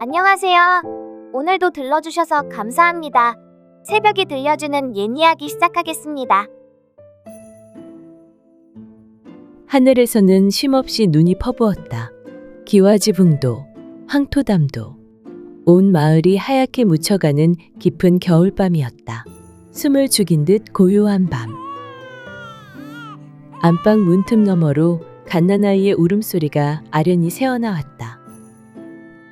안녕하세요. 오늘도 들러주셔서 감사합니다. 새벽에 들려주는 옛 이야기 시작하겠습니다. 하늘에서는 쉼없이 눈이 퍼부었다. 기와지붕도, 황토담도, 온 마을이 하얗게 묻혀가는 깊은 겨울밤이었다. 숨을 죽인 듯 고요한 밤. 안방 문틈 너머로 갓난아이의 울음소리가 아련히 새어나왔다.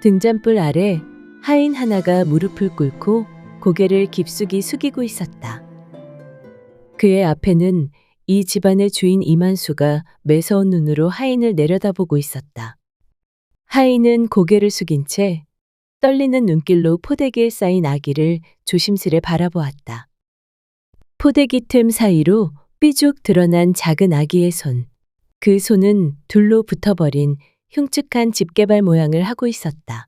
등잔불 아래 하인 하나가 무릎을 꿇고 고개를 깊숙이 숙이고 있었다. 그의 앞에는 이 집안의 주인 이만수가 매서운 눈으로 하인을 내려다보고 있었다. 하인은 고개를 숙인 채 떨리는 눈길로 포대기에 쌓인 아기를 조심스레 바라보았다. 포대기 틈 사이로 삐죽 드러난 작은 아기의 손. 그 손은 둘로 붙어버린 흉측한 집게발 모양을 하고 있었다.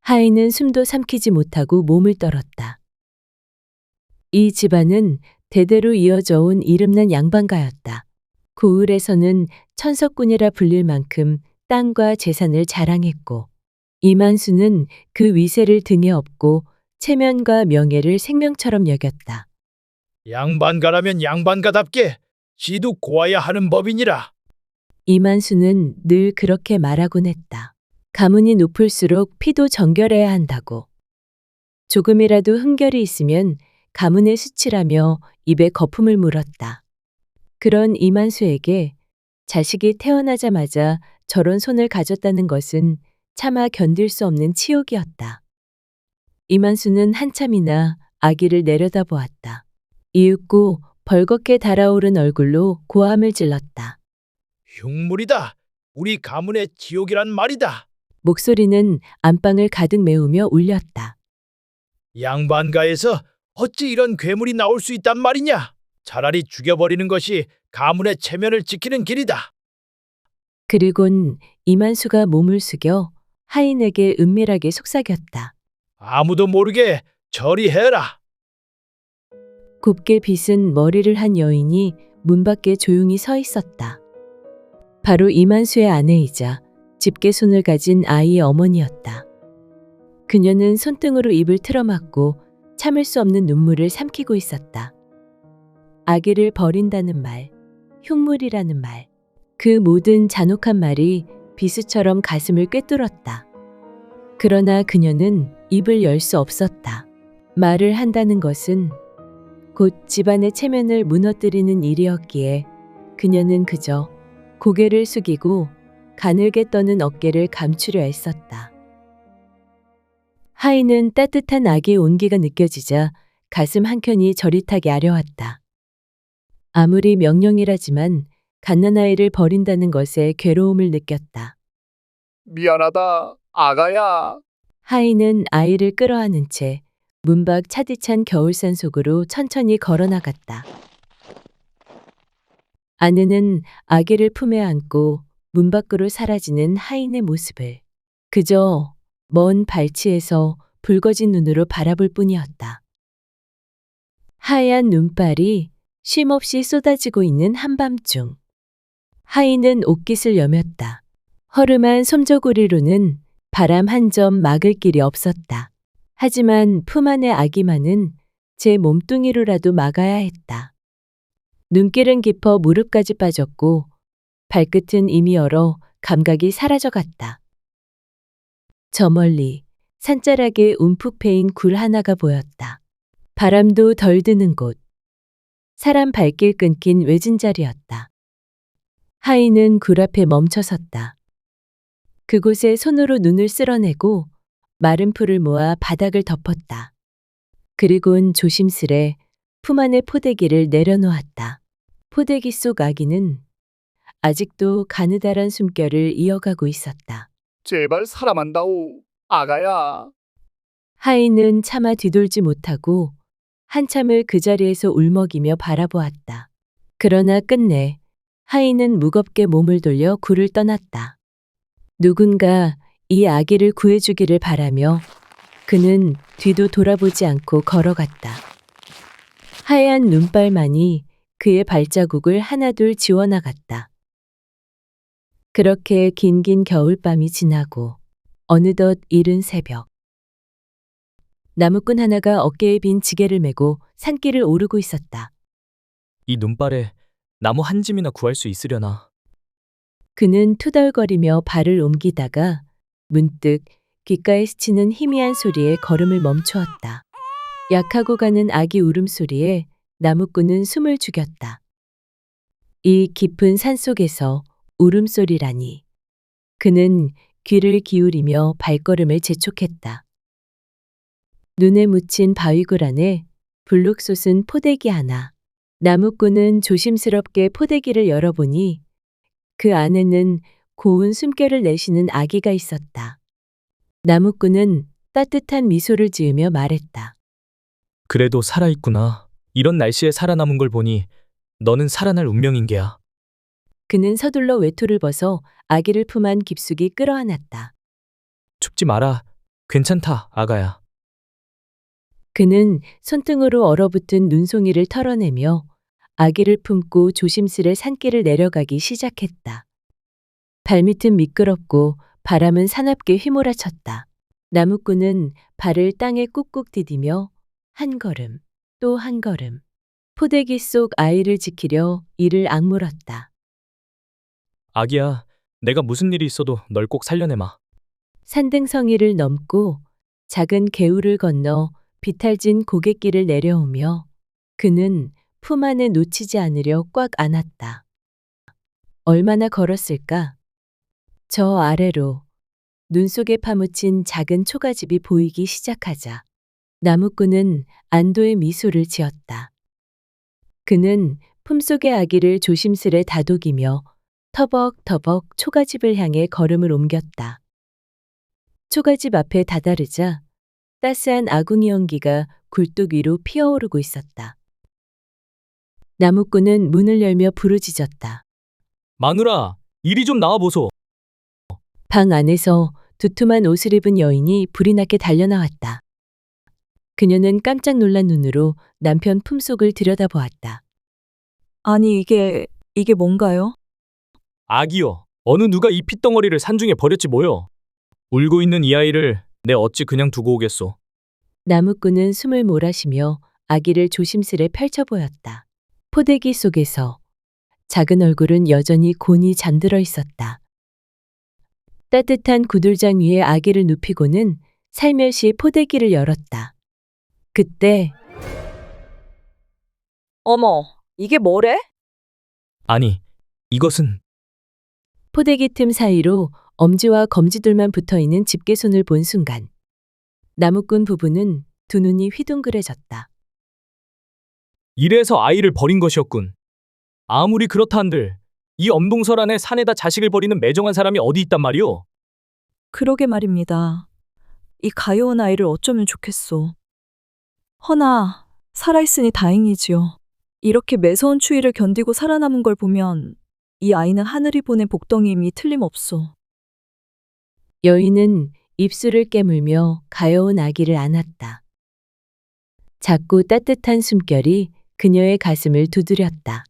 하인은 숨도 삼키지 못하고 몸을 떨었다. 이 집안은 대대로 이어져 온 이름난 양반가였다. 고을에서는 천석군이라 불릴 만큼 땅과 재산을 자랑했고, 이만수는 그 위세를 등에 업고 체면과 명예를 생명처럼 여겼다. 양반가라면 양반가답게 지도 고아야 하는 법이니라. 이만수는 늘 그렇게 말하곤 했다. 가문이 높을수록 피도 정결해야 한다고. 조금이라도 흠결이 있으면 가문의 수치라며 입에 거품을 물었다. 그런 이만수에게 자식이 태어나자마자 저런 손을 가졌다는 것은 차마 견딜 수 없는 치욕이었다. 이만수는 한참이나 아기를 내려다보았다. 이윽고 벌겋게 달아오른 얼굴로 고함을 질렀다. 흉물이다. 우리 가문의 지옥이란 말이다. 목소리는 안방을 가득 메우며 울렸다. 양반가에서 어찌 이런 괴물이 나올 수 있단 말이냐? 차라리 죽여버리는 것이 가문의 체면을 지키는 길이다. 그리곤 이만수가 몸을 숙여 하인에게 은밀하게 속삭였다. 아무도 모르게 처리해라. 곱게 빗은 머리를 한 여인이 문 밖에 조용히 서 있었다. 바로 이만수의 아내이자 집게 손을 가진 아이의 어머니였다. 그녀는 손등으로 입을 틀어막고 참을 수 없는 눈물을 삼키고 있었다. 아기를 버린다는 말, 흉물이라는 말, 그 모든 잔혹한 말이 비수처럼 가슴을 꿰뚫었다. 그러나 그녀는 입을 열 수 없었다. 말을 한다는 것은 곧 집안의 체면을 무너뜨리는 일이었기에 그녀는 그저 고개를 숙이고 가늘게 떠는 어깨를 감추려 애썼다. 하인은 따뜻한 아기의 온기가 느껴지자 가슴 한켠이 저릿하게 아려왔다. 아무리 명령이라지만 갓난아이를 버린다는 것에 괴로움을 느꼈다. 미안하다, 아가야. 하인은 아이를 끌어안은 채 문 밖 차디찬 겨울산 속으로 천천히 걸어나갔다. 아내는 아기를 품에 안고 문 밖으로 사라지는 하인의 모습을 그저 먼 발치에서 붉어진 눈으로 바라볼 뿐이었다. 하얀 눈발이 쉼없이 쏟아지고 있는 한밤중. 하인은 옷깃을 여몄다. 허름한 솜저고리로는 바람 한 점 막을 길이 없었다. 하지만 품 안의 아기만은 제 몸뚱이로라도 막아야 했다. 눈길은 깊어 무릎까지 빠졌고 발끝은 이미 얼어 감각이 사라져갔다. 저 멀리 산자락에 움푹 패인 굴 하나가 보였다. 바람도 덜 드는 곳. 사람 발길 끊긴 외진 자리였다. 하인은 굴 앞에 멈춰섰다. 그곳에 손으로 눈을 쓸어내고 마른 풀을 모아 바닥을 덮었다. 그리곤 조심스레 품 안의 포대기를 내려놓았다. 포대기 속 아기는 아직도 가느다란 숨결을 이어가고 있었다. 제발 사람한다오, 아가야. 하인은 차마 뒤돌지 못하고 한참을 그 자리에서 울먹이며 바라보았다. 그러나 끝내 하인은 무겁게 몸을 돌려 굴을 떠났다. 누군가 이 아기를 구해주기를 바라며 그는 뒤도 돌아보지 않고 걸어갔다. 하얀 눈발만이 그의 발자국을 하나둘 지워나갔다. 그렇게 긴긴 겨울밤이 지나고 어느덧 이른 새벽. 나무꾼 하나가 어깨에 빈 지게를 메고 산길을 오르고 있었다. 이 눈발에 나무 한 짐이나 구할 수 있으려나. 그는 투덜거리며 발을 옮기다가 문득 귓가에 스치는 희미한 소리에 걸음을 멈추었다. 약하고 가는 아기 울음소리에 나무꾼은 숨을 죽였다. 이 깊은 산속에서 울음소리라니. 그는 귀를 기울이며 발걸음을 재촉했다. 눈에 묻힌 바위굴 안에 불룩 솟은 포대기 하나. 나무꾼은 조심스럽게 포대기를 열어보니 그 안에는 고운 숨결을 내쉬는 아기가 있었다. 나무꾼은 따뜻한 미소를 지으며 말했다. 그래도 살아있구나. 이런 날씨에 살아남은 걸 보니 너는 살아날 운명인 게야. 그는 서둘러 외투를 벗어 아기를 품 안 깊숙이 끌어안았다. 춥지 마라. 괜찮다, 아가야. 그는 손등으로 얼어붙은 눈송이를 털어내며 아기를 품고 조심스레 산길을 내려가기 시작했다. 발밑은 미끄럽고 바람은 사납게 휘몰아쳤다. 나무꾼은 발을 땅에 꾹꾹 디디며 한 걸음, 또 한 걸음, 포대기 속 아이를 지키려 이를 악물었다. 아기야, 내가 무슨 일이 있어도 널 꼭 살려내마. 산등성이를 넘고 작은 개울을 건너 비탈진 고갯길을 내려오며 그는 품 안에 놓치지 않으려 꽉 안았다. 얼마나 걸었을까? 저 아래로 눈 속에 파묻힌 작은 초가집이 보이기 시작하자 나무꾼은 안도의 미소를 지었다. 그는 품속의 아기를 조심스레 다독이며 터벅터벅 초가집을 향해 걸음을 옮겼다. 초가집 앞에 다다르자 따스한 아궁이 연기가 굴뚝 위로 피어오르고 있었다. 나무꾼은 문을 열며 부르짖었다. 마누라, 이리 좀 나와보소. 방 안에서 두툼한 옷을 입은 여인이 불이 나게 달려나왔다. 그녀는 깜짝 놀란 눈으로 남편 품속을 들여다보았다. 아니, 이게 뭔가요? 아기요, 어느 누가 이 핏덩어리를 산중에 버렸지 뭐요. 울고 있는 이 아이를 내 어찌 그냥 두고 오겠소. 나무꾼은 숨을 몰아쉬며 아기를 조심스레 펼쳐 보였다. 포대기 속에서 작은 얼굴은 여전히 곤히 잠들어 있었다. 따뜻한 구들장 위에 아기를 눕히고는 살며시 포대기를 열었다. 그때 어머, 이게 뭐래? 아니, 이것은 포대기 틈 사이로 엄지와 검지둘만 붙어있는 집게손을 본 순간 나무꾼 부부는 두 눈이 휘둥그레졌다. 이래서 아이를 버린 것이었군. 아무리 그렇다 한들 이 엄동설 안에 산에다 자식을 버리는 매정한 사람이 어디 있단 말이오? 그러게 말입니다. 이 가여운 아이를 어쩌면 좋겠소. 허나 살아있으니 다행이지요. 이렇게 매서운 추위를 견디고 살아남은 걸 보면 이 아이는 하늘이 보낸 복덩이임이 틀림없소. 여인은 입술을 깨물며 가여운 아기를 안았다. 작고 따뜻한 숨결이 그녀의 가슴을 두드렸다.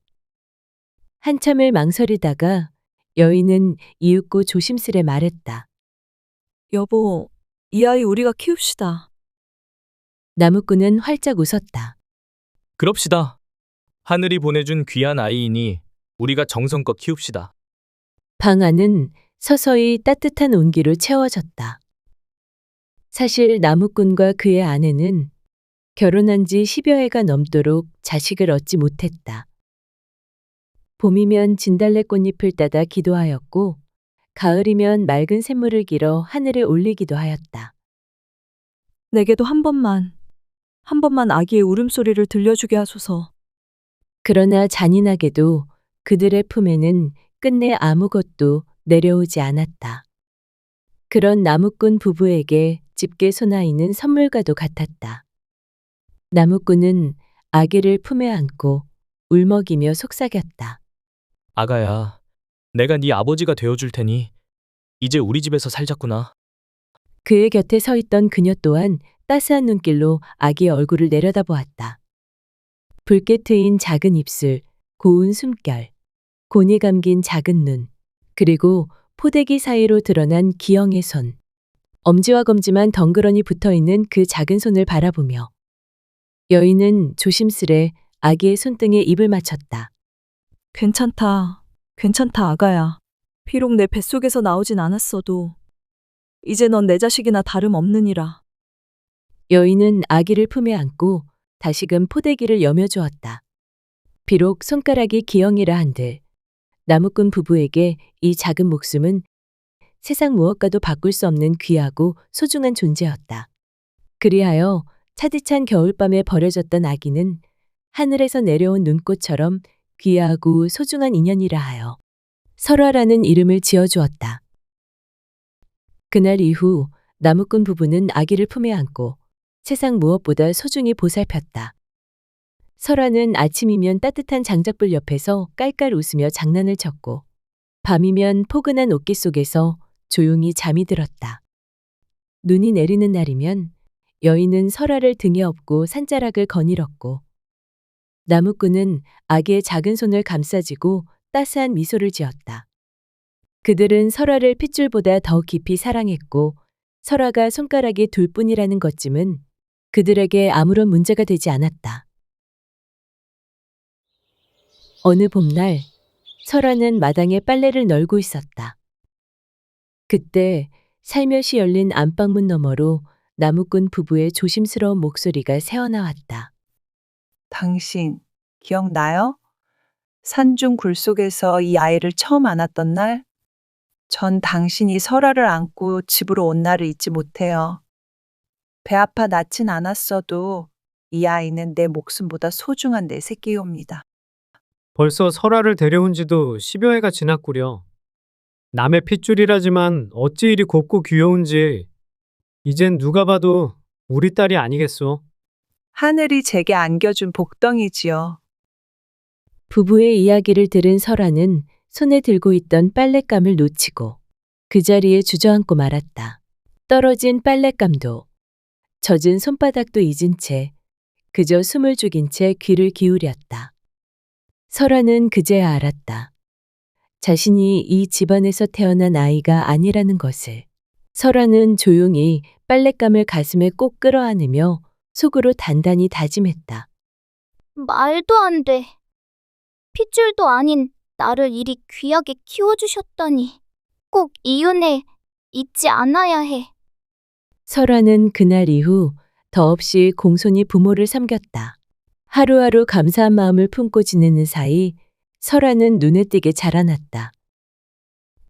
한참을 망설이다가 여인은 이윽고 조심스레 말했다. 여보, 이 아이 우리가 키웁시다. 나무꾼은 활짝 웃었다. 그럽시다. 하늘이 보내준 귀한 아이이니 우리가 정성껏 키웁시다. 방 안은 서서히 따뜻한 온기로 채워졌다. 사실 나무꾼과 그의 아내는 결혼한 지 10여 해가 넘도록 자식을 얻지 못했다. 봄이면 진달래 꽃잎을 따다 기도하였고 가을이면 맑은 샘물을 길어 하늘에 올리기도 하였다. 내게도 한 번만 아기의 울음소리를 들려주게 하소서. 그러나 잔인하게도 그들의 품에는 끝내 아무것도 내려오지 않았다. 그런 나무꾼 부부에게 집게 소나이는 선물과도 같았다. 나무꾼은 아기를 품에 안고 울먹이며 속삭였다. 아가야, 내가 네 아버지가 되어줄 테니 이제 우리 집에서 살자꾸나. 그의 곁에 서 있던 그녀 또한 따스한 눈길로 아기의 얼굴을 내려다보았다. 붉게 트인 작은 입술, 고운 숨결, 곤히 감긴 작은 눈, 그리고 포대기 사이로 드러난 기형의 손. 엄지와 검지만 덩그러니 붙어있는 그 작은 손을 바라보며 여인은 조심스레 아기의 손등에 입을 맞췄다. 괜찮다. 괜찮다, 아가야. 비록 내 뱃속에서 나오진 않았어도 이제 넌 내 자식이나 다름없느니라. 여인은 아기를 품에 안고 다시금 포대기를 여며주었다. 비록 손가락이 기형이라 한들 나무꾼 부부에게 이 작은 목숨은 세상 무엇과도 바꿀 수 없는 귀하고 소중한 존재였다. 그리하여 차디찬 겨울밤에 버려졌던 아기는 하늘에서 내려온 눈꽃처럼 귀하고 소중한 인연이라 하여 설화라는 이름을 지어주었다. 그날 이후 나무꾼 부부는 아기를 품에 안고 세상 무엇보다 소중히 보살폈다. 설화는 아침이면 따뜻한 장작불 옆에서 깔깔 웃으며 장난을 쳤고 밤이면 포근한 옷깃 속에서 조용히 잠이 들었다. 눈이 내리는 날이면 여인은 설화를 등에 업고 산자락을 거닐었고 나무꾼은 아기의 작은 손을 감싸지고 따스한 미소를 지었다. 그들은 설화를 핏줄보다 더 깊이 사랑했고 설화가 손가락이 둘 뿐이라는 것쯤은 그들에게 아무런 문제가 되지 않았다. 어느 봄날 설화는 마당에 빨래를 널고 있었다. 그때 살며시 열린 안방문 너머로 나무꾼 부부의 조심스러운 목소리가 새어나왔다. 당신 기억나요? 산중 굴 속에서 이 아이를 처음 안았던 날? 전 당신이 설화를 안고 집으로 온 날을 잊지 못해요. 배 아파 낳진 않았어도 이 아이는 내 목숨보다 소중한 내 새끼옵니다. 벌써 설화를 데려온 지도 10여 해가 지났구려. 남의 핏줄이라지만 어찌 이리 곱고 귀여운지 이젠 누가 봐도 우리 딸이 아니겠소. 하늘이 제게 안겨준 복덩이지요. 부부의 이야기를 들은 설화는 손에 들고 있던 빨랫감을 놓치고 그 자리에 주저앉고 말았다. 떨어진 빨랫감도 젖은 손바닥도 잊은 채 그저 숨을 죽인 채 귀를 기울였다. 설화는 그제야 알았다. 자신이 이 집안에서 태어난 아이가 아니라는 것을. 설화는 조용히 빨랫감을 가슴에 꼭 끌어안으며 속으로 단단히 다짐했다. 말도 안 돼. 핏줄도 아닌 나를 이리 귀하게 키워주셨다니. 꼭 이 은혜 잊지 않아야 해. 설화는 그날 이후 더없이 공손히 부모를 섬겼다. 하루하루 감사한 마음을 품고 지내는 사이 설화는 눈에 띄게 자라났다.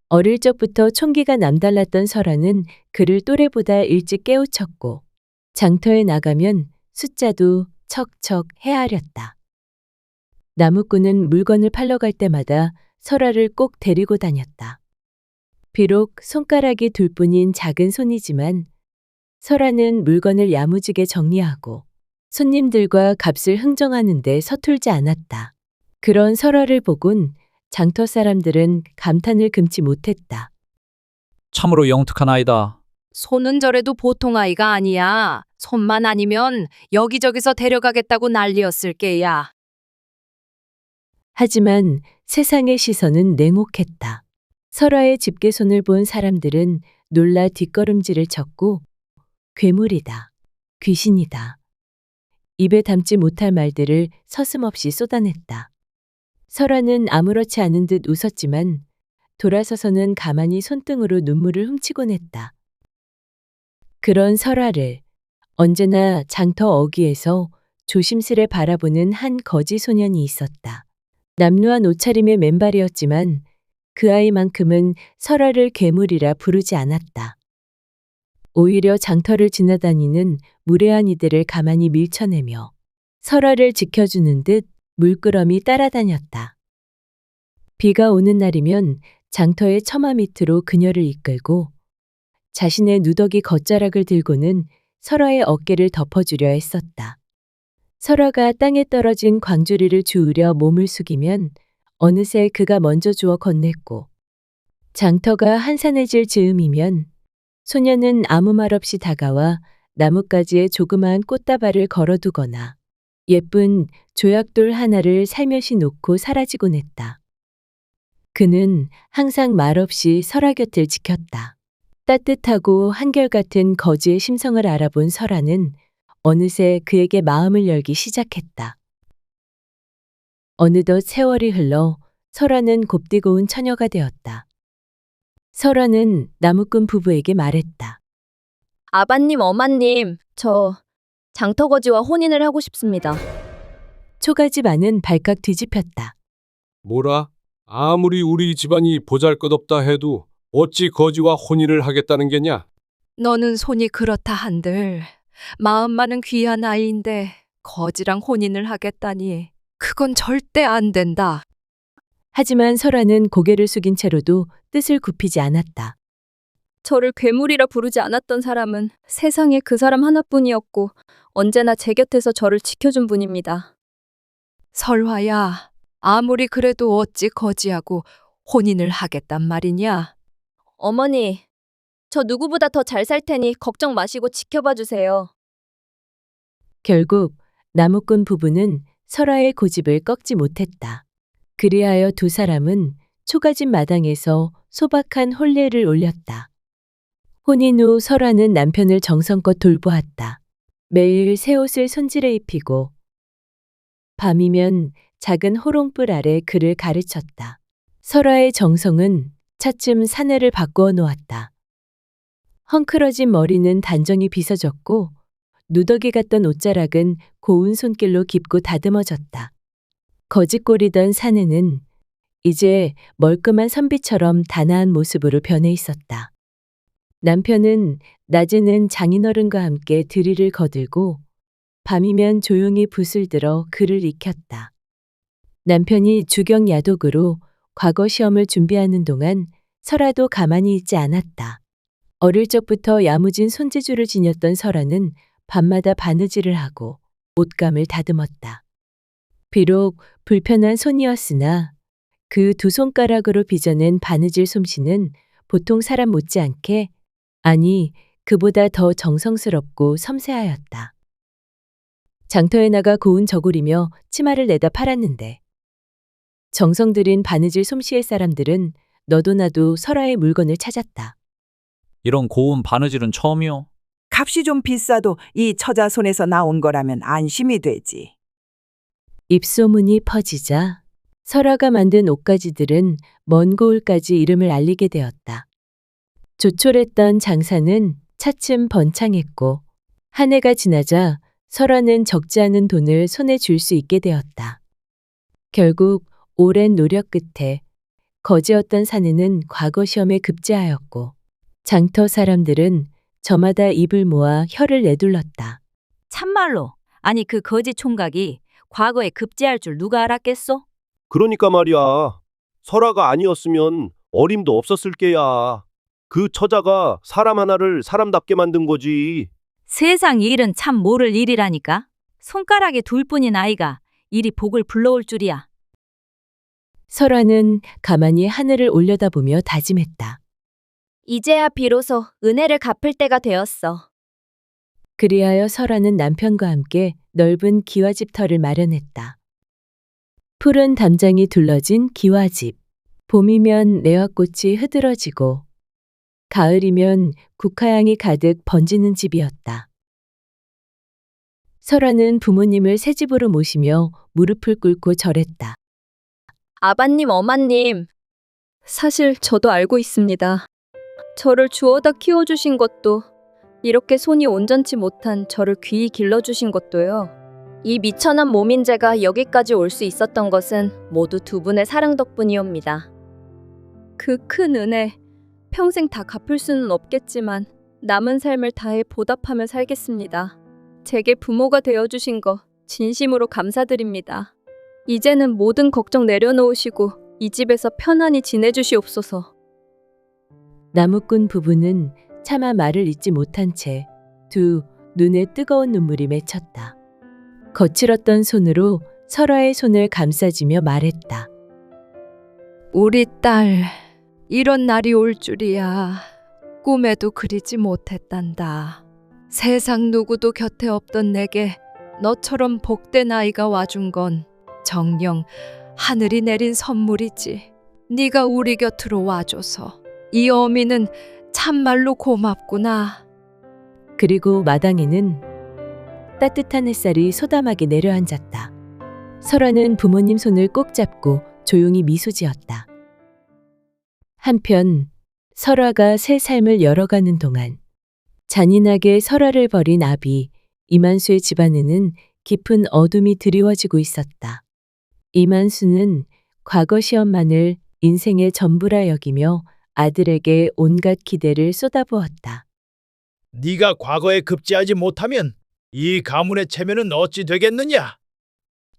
어릴 적부터 총기가 남달랐던 설화는 그를 또래보다 일찍 깨우쳤고 장터에 나가면 숫자도 척척 헤아렸다. 나무꾼은 물건을 팔러 갈 때마다 설화를 꼭 데리고 다녔다. 비록 손가락이 둘 뿐인 작은 손이지만 설화는 물건을 야무지게 정리하고 손님들과 값을 흥정하는 데 서툴지 않았다. 그런 설화를 보곤 장터 사람들은 감탄을 금치 못했다. 참으로 영특한 아이다. 손은 저래도 보통 아이가 아니야. 손만 아니면 여기저기서 데려가겠다고 난리였을 게야. 하지만 세상의 시선은 냉혹했다. 설화의 집게손을 본 사람들은 놀라 뒷걸음질을 쳤고 괴물이다. 귀신이다. 입에 담지 못할 말들을 서슴없이 쏟아냈다. 설화는 아무렇지 않은 듯 웃었지만 돌아서서는 가만히 손등으로 눈물을 훔치곤 했다. 그런 설화를 언제나 장터 어귀에서 조심스레 바라보는 한 거지 소년이 있었다. 남루한 옷차림의 맨발이었지만 그 아이만큼은 설화를 괴물이라 부르지 않았다. 오히려 장터를 지나다니는 무례한 이들을 가만히 밀쳐내며 설화를 지켜주는 듯 물끄러미 따라다녔다. 비가 오는 날이면 장터의 처마 밑으로 그녀를 이끌고 자신의 누더기 겉자락을 들고는 설화의 어깨를 덮어주려 했었다. 설화가 땅에 떨어진 광주리를 주우려 몸을 숙이면 어느새 그가 먼저 주워 건넸고 장터가 한산해질 즈음이면 소녀는 아무 말 없이 다가와 나뭇가지에 조그마한 꽃다발을 걸어두거나 예쁜 조약돌 하나를 살며시 놓고 사라지곤 했다. 그는 항상 말없이 설화 곁을 지켰다. 따뜻하고 한결같은 거지의 심성을 알아본 설아는 어느새 그에게 마음을 열기 시작했다. 어느덧 세월이 흘러 설아는 곱디고 온 처녀가 되었다. 설아는 나무꾼 부부에게 말했다. 아바님, 어마님, 저 장터거지와 혼인을 하고 싶습니다. 초가집 안은 발칵 뒤집혔다. 뭐라? 아무리 우리 집안이 보잘것없다 해도 어찌 거지와 혼인을 하겠다는 게냐? 너는 손이 그렇다 한들 마음만은 귀한 아이인데 거지랑 혼인을 하겠다니 그건 절대 안 된다. 하지만 설아는 고개를 숙인 채로도 뜻을 굽히지 않았다. 저를 괴물이라 부르지 않았던 사람은 세상에 그 사람 하나뿐이었고 언제나 제 곁에서 저를 지켜준 분입니다. 설화야, 아무리 그래도 어찌 거지하고 혼인을 하겠단 말이냐? 어머니, 저 누구보다 더 잘 살 테니 걱정 마시고 지켜봐 주세요. 결국 나무꾼 부부는 설아의 고집을 꺾지 못했다. 그리하여 두 사람은 초가집 마당에서 소박한 혼례를 올렸다. 혼인 후 설아는 남편을 정성껏 돌보았다. 매일 새 옷을 손질해 입히고 밤이면 작은 호롱불 아래 그를 가르쳤다. 설아의 정성은 차츰 사내를 바꾸어 놓았다. 헝클어진 머리는 단정히 빗어졌고 누더기 같던 옷자락은 고운 손길로 깊고 다듬어졌다. 거짓골이던 사내는 이제 멀끔한 선비처럼 단아한 모습으로 변해 있었다. 남편은 낮에는 장인어른과 함께 드리를 거들고 밤이면 조용히 붓을 들어 글을 익혔다. 남편이 주경 야독으로 과거 시험을 준비하는 동안 설아도 가만히 있지 않았다. 어릴 적부터 야무진 손재주를 지녔던 설아는 밤마다 바느질을 하고 옷감을 다듬었다. 비록 불편한 손이었으나 그 두 손가락으로 빚어낸 바느질 솜씨는 보통 사람 못지않게, 아니 그보다 더 정성스럽고 섬세하였다. 장터에 나가 고운 저고리며 치마를 내다 팔았는데 정성 들인 바느질 솜씨의 사람들은 너도 나도 설아의 물건을 찾았다. 이런 고운 바느질은 처음이요. 값이 좀 비싸도 이 처자 손에서 나온 거라면 안심이 되지. 입소문이 퍼지자 설아가 만든 옷가지들은 먼 고을까지 이름을 알리게 되었다. 조촐했던 장사는 차츰 번창했고 한 해가 지나자 설아는 적지 않은 돈을 손에 줄 수 있게 되었다. 결국 오랜 노력 끝에 거지였던 사내는 과거 시험에 급제하였고 장터 사람들은 저마다 입을 모아 혀를 내둘렀다. 참말로, 아니 그 거지 총각이 과거에 급제할 줄 누가 알았겠소? 그러니까 말이야. 설아가 아니었으면 어림도 없었을 게야. 그 처자가 사람 하나를 사람답게 만든 거지. 세상 일은 참 모를 일이라니까. 손가락에 둘 뿐인 아이가 이리 복을 불러올 줄이야. 설아는 가만히 하늘을 올려다보며 다짐했다. 이제야 비로소 은혜를 갚을 때가 되었어. 그리하여 설아는 남편과 함께 넓은 기와집터를 마련했다. 푸른 담장이 둘러진 기와집. 봄이면 레화꽃이 흐드러지고 가을이면 국화향이 가득 번지는 집이었다. 설아는 부모님을 새 집으로 모시며 무릎을 꿇고 절했다. 아바님, 어마님, 사실 저도 알고 있습니다. 저를 주워다 키워주신 것도, 이렇게 손이 온전치 못한 저를 귀히 길러주신 것도요. 이 미천한 몸인 제가 여기까지 올 수 있었던 것은 모두 두 분의 사랑 덕분이옵니다. 그 큰 은혜, 평생 다 갚을 수는 없겠지만 남은 삶을 다해 보답하며 살겠습니다. 제게 부모가 되어주신 거 진심으로 감사드립니다. 이제는 모든 걱정 내려놓으시고 이 집에서 편안히 지내주시옵소서. 나무꾼 부부는 차마 말을 잇지 못한 채 두 눈에 뜨거운 눈물이 맺혔다. 거칠었던 손으로 설아의 손을 감싸주며 말했다. 우리 딸, 이런 날이 올 줄이야. 꿈에도 그리지 못했단다. 세상 누구도 곁에 없던 내게 너처럼 복된 아이가 와준 건 정녕 하늘이 내린 선물이지. 네가 우리 곁으로 와줘서 이 어미는 참말로 고맙구나. 그리고 마당에는 따뜻한 햇살이 소담하게 내려앉았다. 설아는 부모님 손을 꼭 잡고 조용히 미소 지었다. 한편 설아가 새 삶을 열어가는 동안 잔인하게 설아를 버린 아비 이만수의 집안에는 깊은 어둠이 드리워지고 있었다. 이만수는 과거 시험만을 인생의 전부라 여기며 아들에게 온갖 기대를 쏟아부었다. 네가 과거에 급제하지 못하면 이 가문의 체면은 어찌 되겠느냐?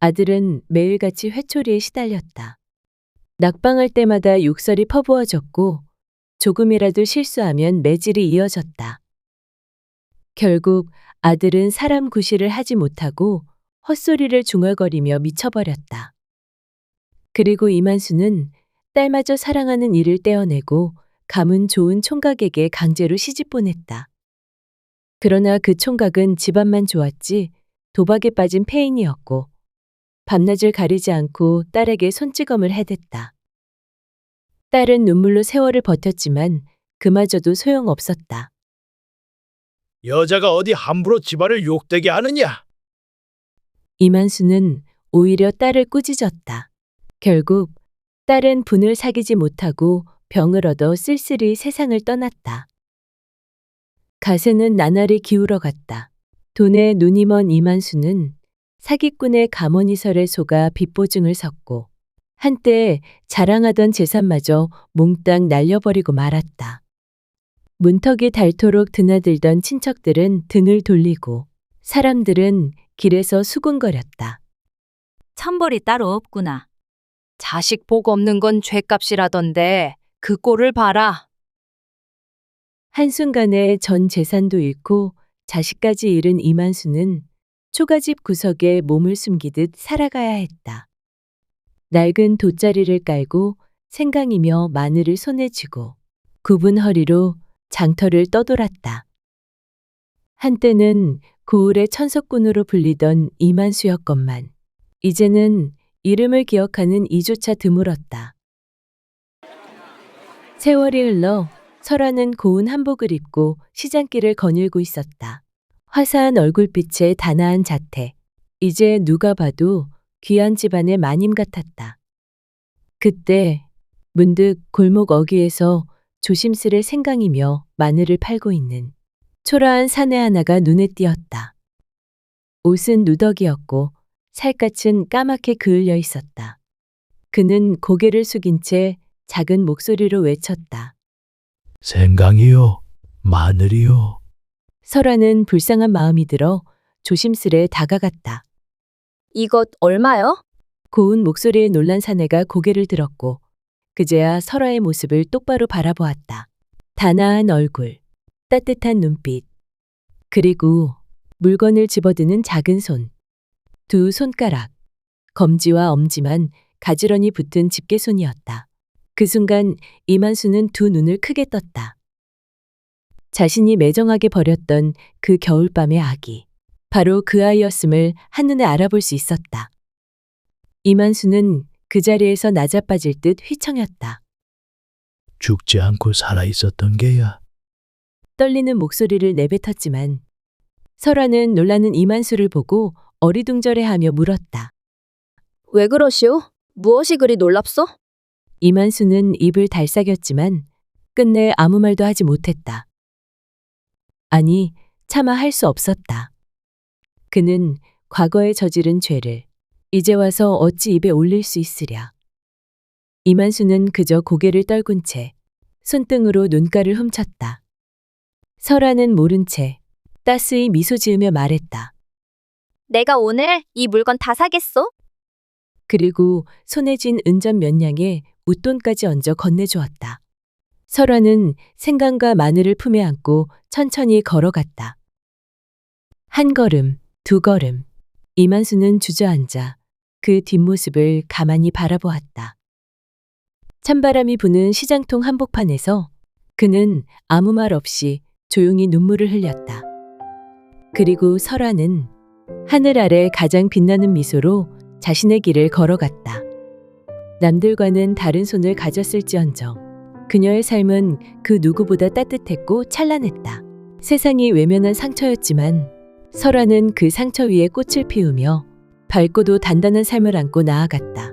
아들은 매일같이 회초리에 시달렸다. 낙방할 때마다 욕설이 퍼부어졌고 조금이라도 실수하면 매질이 이어졌다. 결국 아들은 사람 구실을 하지 못하고 헛소리를 중얼거리며 미쳐버렸다. 그리고 이만수는 딸마저 사랑하는 이를 떼어내고 가문 좋은 총각에게 강제로 시집 보냈다. 그러나 그 총각은 집안만 좋았지 도박에 빠진 폐인이었고 밤낮을 가리지 않고 딸에게 손찌검을 해댔다. 딸은 눈물로 세월을 버텼지만 그마저도 소용없었다. 여자가 어디 함부로 집안을 욕되게 하느냐? 이만수는 오히려 딸을 꾸짖었다. 결국 딸은 분을 사귀지 못하고 병을 얻어 쓸쓸히 세상을 떠났다. 가세는 나날이 기울어갔다. 돈에 눈이 먼 이만수는 사기꾼의 가모니설에 속아 빚보증을 섰고 한때 자랑하던 재산마저 몽땅 날려버리고 말았다. 문턱이 닳도록 드나들던 친척들은 등을 돌리고 사람들은 길에서 수군거렸다. 천벌이 따로 없구나. 자식 복 없는 건 죗값이라던데 그 꼴을 봐라. 한순간에 전 재산도 잃고 자식까지 잃은 이만수는 초가집 구석에 몸을 숨기듯 살아가야 했다. 낡은 돗자리를 깔고 생강이며 마늘을 손에 쥐고 굽은 허리로 장터를 떠돌았다. 한때는 고을의 천석꾼으로 불리던 이만수였건만 이제는 이름을 기억하는 이조차 드물었다. 세월이 흘러 설아는 고운 한복을 입고 시장길을 거닐고 있었다. 화사한 얼굴빛에 단아한 자태. 이제 누가 봐도 귀한 집안의 마님 같았다. 그때 문득 골목 어귀에서 조심스레 생강이며 마늘을 팔고 있는 초라한 사내 하나가 눈에 띄었다. 옷은 누더기였고 살갗은 까맣게 그을려 있었다. 그는 고개를 숙인 채 작은 목소리로 외쳤다. 생강이요, 마늘이요. 설아는 불쌍한 마음이 들어 조심스레 다가갔다. 이것 얼마요? 고운 목소리에 놀란 사내가 고개를 들었고 그제야 설아의 모습을 똑바로 바라보았다. 단아한 얼굴, 따뜻한 눈빛, 그리고 물건을 집어드는 작은 손. 두 손가락, 검지와 엄지만 가지런히 붙은 집게손이었다. 그 순간 이만수는 두 눈을 크게 떴다. 자신이 매정하게 버렸던 그 겨울밤의 아기. 바로 그 아이였음을 한눈에 알아볼 수 있었다. 이만수는 그 자리에서 나자빠질 듯 휘청였다. 죽지 않고 살아있었던 게야. 떨리는 목소리를 내뱉었지만 설아는 놀라는 이만수를 보고 어리둥절해하며 물었다. 왜 그러시오? 무엇이 그리 놀랍소? 이만수는 입을 달싹였지만 끝내 아무 말도 하지 못했다. 아니, 차마 할 수 없었다. 그는 과거에 저지른 죄를 이제 와서 어찌 입에 올릴 수 있으랴. 이만수는 그저 고개를 떨군 채 손등으로 눈가를 훔쳤다. 설아는 모른 채 따스히 미소 지으며 말했다. 내가 오늘 이 물건 다 사겠소? 그리고 손에 쥔 은전 몇 냥에 웃돈까지 얹어 건네주었다. 설아는 생강과 마늘을 품에 안고 천천히 걸어갔다. 한 걸음, 두 걸음, 이만수는 주저앉아 그 뒷모습을 가만히 바라보았다. 찬바람이 부는 시장통 한복판에서 그는 아무 말 없이 조용히 눈물을 흘렸다. 그리고 설아는 하늘 아래 가장 빛나는 미소로 자신의 길을 걸어갔다. 남들과는 다른 손을 가졌을지언정 그녀의 삶은 그 누구보다 따뜻했고 찬란했다. 세상이 외면한 상처였지만 설아는 그 상처 위에 꽃을 피우며 밝고도 단단한 삶을 안고 나아갔다.